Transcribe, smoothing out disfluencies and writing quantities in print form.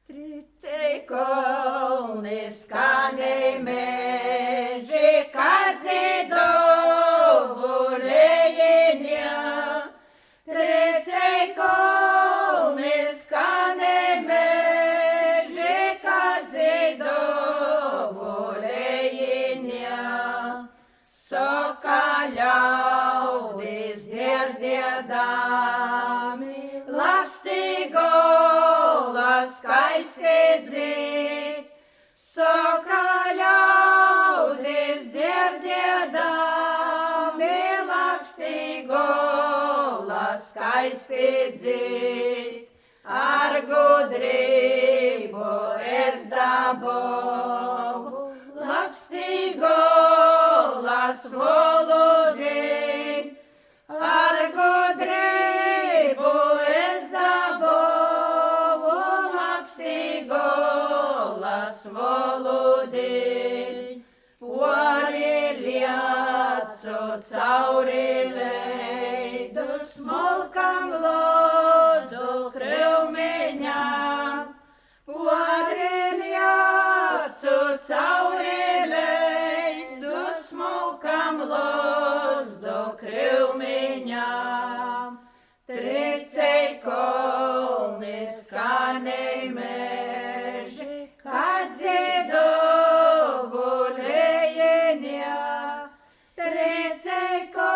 Трицей колни скане межі, кадзи до волеєння. Трицей колни скане межі, кадзи до волеєння. Сокаляуди з гердядами, ласти голос кайський дзик. Сокаляуди з гердядами, ласти голос кайський дзик. Аргудрибо ездабо, ласти голос володин. Аргудрибо ездабо, ласти голос володин. Puarileațo țaurile, du smolcam los, du crâumenea. Puarileațo țaurile, du smolcam los, du crâumenea. Tricei colni scanei meži, kadzi do volejenia. Tricei colni